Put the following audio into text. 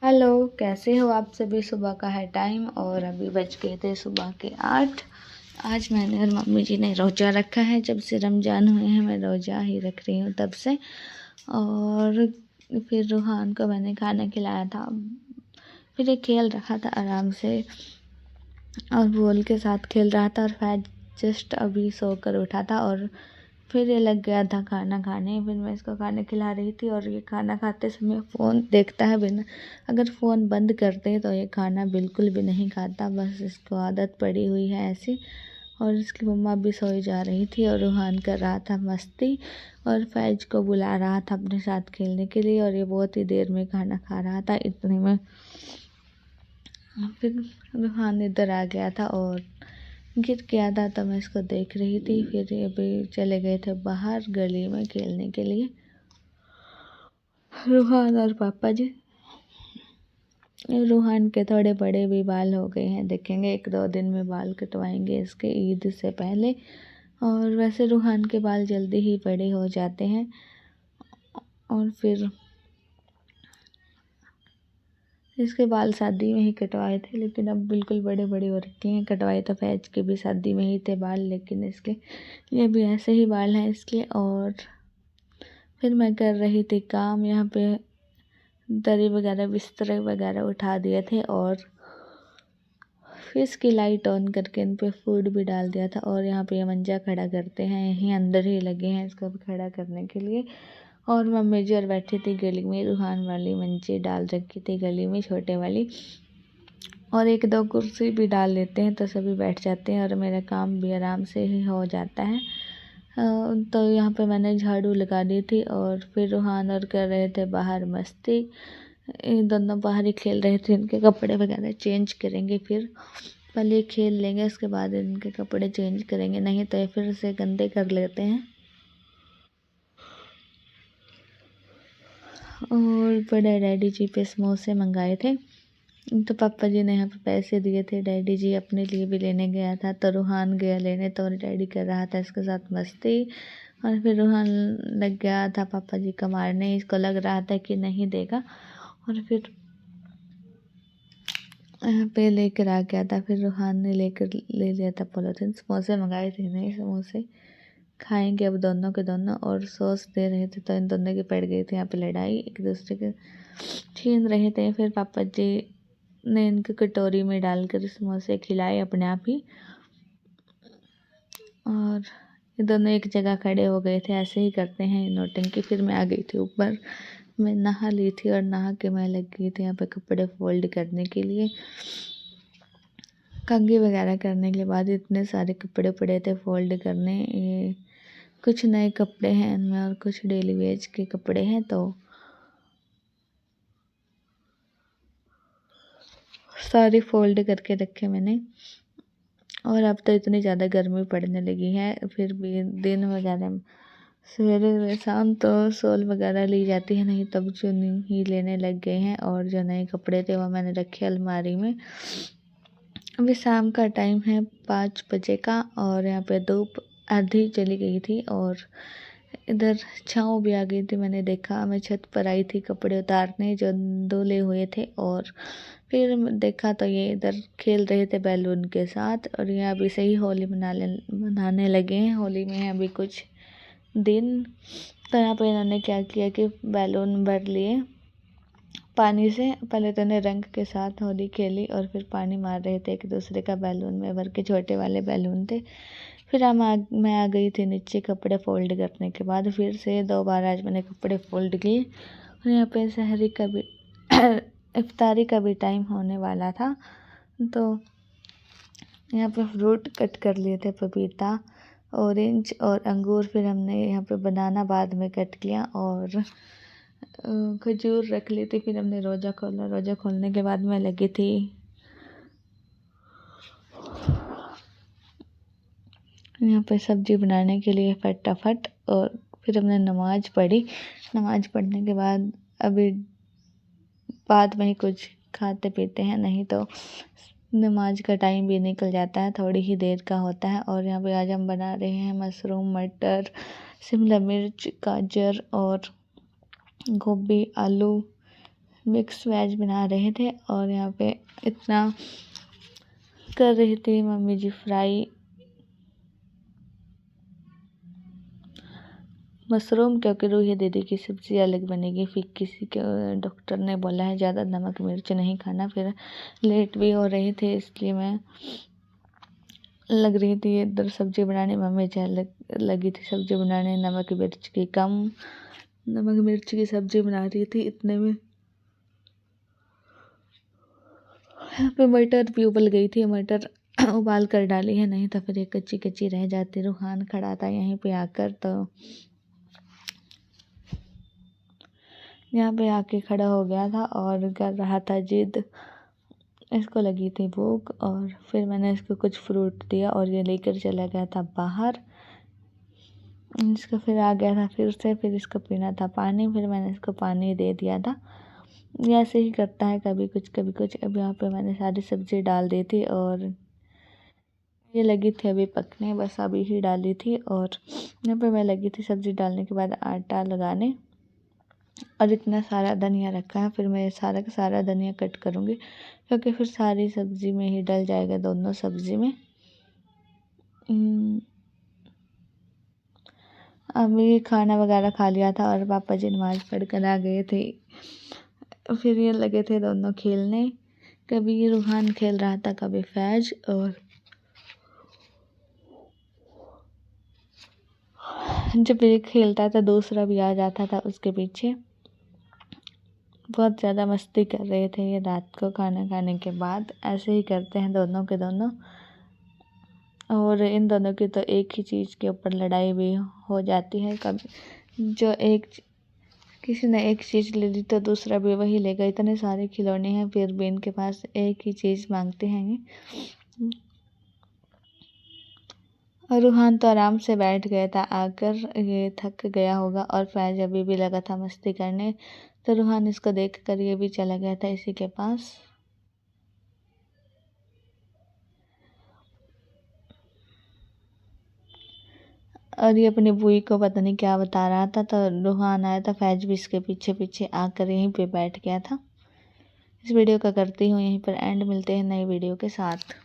Hello, कैसे हो आप सभी। सुबह का है टाइम और अभी बज गए थे सुबह के 8। आज मैंने और मम्मी जी ने रोज़ा रखा है। जब से रमज़ान हुए हैं मैं रोज़ा ही रख रही हूँ तब से। और फिर रूहान को मैंने खाना खिलाया था। फिर ये खेल रहा था आराम से और बॉल के साथ खेल रहा था। और फैज जस्ट अभी सोकर उठा था और फिर ये लग गया था खाना खाने। फिर मैं इसको खाना खिला रही थी और ये खाना खाते समय फ़ोन देखता है। बिना अगर फ़ोन बंद कर दे तो ये खाना बिल्कुल भी नहीं खाता, बस इसको आदत पड़ी हुई है ऐसी। और इसकी मम्मा भी सोई जा रही थी और रूहान कर रहा था मस्ती और फैज को बुला रहा था अपने साथ खेलने के लिए। और ये बहुत ही देर में खाना खा रहा था। इतने में फिर रूहान इधर आ गया था और गिर गया था, तो मैं इसको देख रही थी। फिर ये भी चले गए थे बाहर गली में खेलने के लिए, रूहान और पापा जी। रूहान के थोड़े बड़े भी बाल हो गए हैं, देखेंगे 1-2 दिन में बाल कटवाएंगे इसके ईद से पहले। और वैसे रूहान के बाल जल्दी ही बड़े हो जाते हैं। और फिर इसके बाल शादी में ही कटवाए थे, लेकिन अब बिल्कुल बड़े बड़े हो रखे हैं। कटवाए तो फैज के भी शादी में ही थे बाल, लेकिन इसके ये भी ऐसे ही बाल हैं इसके। और फिर मैं कर रही थी काम, यहाँ पे दरी वगैरह बिस्तर वगैरह उठा दिए थे और फिर इसकी लाइट ऑन करके इन पे फूड भी डाल दिया था। और यहाँ पे ये मंजा खड़ा करते हैं, यहीं अंदर ही लगे हैं इसको भी खड़ा करने के लिए। और मम्मी जी और बैठी थी गली में, रूहान वाली मंजी डाल रखी थी गली में छोटे वाली। और 1-2 कुर्सी भी डाल लेते हैं तो सभी बैठ जाते हैं और मेरा काम भी आराम से ही हो जाता है। तो यहाँ पे मैंने झाड़ू लगा दी थी और फिर रूहान और कर रहे थे बाहर मस्ती। ये दोनों बाहर ही खेल रहे थे। इनके कपड़े वगैरह चेंज करेंगे, फिर पहले खेल लेंगे उसके बाद इनके कपड़े चेंज करेंगे, नहीं तो ये फिर से गंदे कर लेते हैं। और बड़े डैडी जी पे समोसे मंगाए थे, तो पापा जी ने यहाँ पे पैसे दिए थे। डैडी जी अपने लिए भी लेने गया था, तो रूहान गया लेने, तो डैडी कर रहा था इसके साथ मस्ती। और फिर रूहान लग गया था पापा जी का मारने, इसको लग रहा था कि नहीं देगा। और फिर यहाँ पे लेकर आ गया था। फिर रूहान ने लेकर ले लिया था पॉलीथिन। समोसे मंगाए थे, नहीं समोसे खाएंगे अब दोनों के दोनों। और सॉस दे रहे थे तो इन दोनों की पड़ गई थी यहाँ पे लड़ाई, एक दूसरे के छीन रहे थे। फिर पापा जी ने इनके कटोरी में डालकर समोसे खिलाए अपने आप ही। और ये दोनों एक जगह खड़े हो गए थे, ऐसे ही करते हैं नौटंकी। फिर मैं आ गई थी ऊपर, मैं नहा ली थी और नहा के मैं लग गई थी यहाँ पे कपड़े फोल्ड करने के लिए। कंघी वगैरह करने के बाद इतने सारे कपड़े पड़े थे फोल्ड करने। ये कुछ नए कपड़े हैं इनमें और कुछ डेली वेज के कपड़े हैं, तो सारे फोल्ड करके रखे मैंने। और अब तो इतनी ज़्यादा गर्मी पड़ने लगी है, फिर भी दिन वगैरह सवेरे शाम तो शॉल वगैरह ली जाती है, नहीं तब चुन्नी ही लेने लग गए हैं। और जो नए कपड़े थे वो मैंने रखे अलमारी में। अभी शाम का टाइम है 5 बजे का और यहाँ पे धूप आधी चली गई थी और इधर छाँव भी आ गई थी। मैंने देखा, मैं छत पर आई थी कपड़े उतारने जो धुले हुए थे। और फिर देखा तो ये इधर खेल रहे थे बैलून के साथ। और ये अभी से ही होली मनाने लगे हैं। होली में है अभी कुछ दिन। तो यहाँ पे इन्होंने क्या किया कि बैलून भर लिए पानी से। पहले तो इन्हें रंग के साथ होली खेली और फिर पानी मार रहे थे एक दूसरे का बैलून में भर के, छोटे वाले बैलून थे। फिर मैं आ गई थी नीचे कपड़े फोल्ड करने के बाद। फिर से 2 बार आज मैंने कपड़े फोल्ड किए। और यहाँ पे सहरी का भी इफ्तारी का भी टाइम होने वाला था, तो यहाँ पे फ्रूट कट कर लिए थे, पपीता, ऑरेंज और अंगूर। फिर हमने यहाँ पे बनाना बाद में कट किया और खजूर रख ली थी। फिर हमने रोज़ा खोला। रोज़ा खोलने के बाद मैं लगी थी यहाँ पे सब्ज़ी बनाने के लिए फटाफट। और फिर हमने नमाज़ पढ़ी। नमाज़ पढ़ने के बाद अभी बाद में ही कुछ खाते पीते हैं, नहीं तो नमाज का टाइम भी निकल जाता है, थोड़ी ही देर का होता है। और यहाँ पे आज हम बना रहे हैं मशरूम, मटर, शिमला मिर्च, गाजर और गोभी, आलू मिक्स वेज बना रहे थे और यहाँ पे इतना कर रही थी मम्मी जी फ्राई मशरूम, क्योंकि रूही दीदी की सब्ज़ी अलग बनेगी। फिर किसी के डॉक्टर ने बोला है ज़्यादा नमक मिर्च नहीं खाना। फिर लेट भी हो रहे थे इसलिए मैं लग रही थी इधर सब्ज़ी बनाने, मम्मी जी लगी थी सब्ज़ी बनाने। नमक मिर्च की सब्ज़ी बना रही थी। इतने में यहाँ पे मटर भी उबल गई थी। मटर उबाल कर डाली है, नहीं तो फिर ये कच्ची कच्ची रह जाती। रूहान खड़ा था यहीं पे आकर, तो यहाँ पे आके खड़ा हो गया था और कर रहा था जिद। इसको लगी थी भूख और फिर मैंने इसको कुछ फ्रूट दिया और ये लेकर चला गया था बाहर। इसको फिर आ गया था फिर इसको पीना था पानी। फिर मैंने इसको पानी दे दिया था। ये ऐसे ही करता है कभी कुछ कभी कुछ। अब यहाँ पे मैंने सारी सब्ज़ी डाल दी थी और ये लगी थी अभी पकने, बस अभी ही डाली थी। और यहाँ पे मैं लगी थी सब्ज़ी डालने के बाद आटा लगाने। और इतना सारा धनिया रखा है, फिर मैं सारा का सारा धनिया कट करूँगी क्योंकि फिर सारी सब्ज़ी में ही डल जाएगा, दोनों सब्ज़ी में। अभी खाना वगैरह खा लिया था और पापा जी नमाज़ पढ़ कर आ गए थे। फिर ये लगे थे दोनों खेलने। कभी रूहान खेल रहा था, कभी फैज, और जब एक खेलता था दूसरा भी आ जाता था उसके पीछे। बहुत ज़्यादा मस्ती कर रहे थे ये रात को खाना खाने के बाद। ऐसे ही करते हैं दोनों के दोनों। और इन दोनों की तो एक ही चीज़ के ऊपर लड़ाई भी हो जाती है। कभी किसी ने एक चीज़ ले ली तो दूसरा भी वही लेगा। इतने सारे खिलौने हैं फिर भी इनके पास एक ही चीज़ मांगते हैं ये। और रूहान तो आराम से बैठ गया था आकर, ये थक गया होगा। और फैज अभी भी लगा था मस्ती करने, तो रूहान इसको देख कर ये भी चला गया था इसी के पास। और ये अपनी बुई को पता नहीं क्या बता रहा था, तो रूहान आया था, फैज भी इसके पीछे पीछे आकर यहीं पे बैठ गया था। इस वीडियो का करती हूँ यहीं पर एंड। मिलते हैं नई वीडियो के साथ।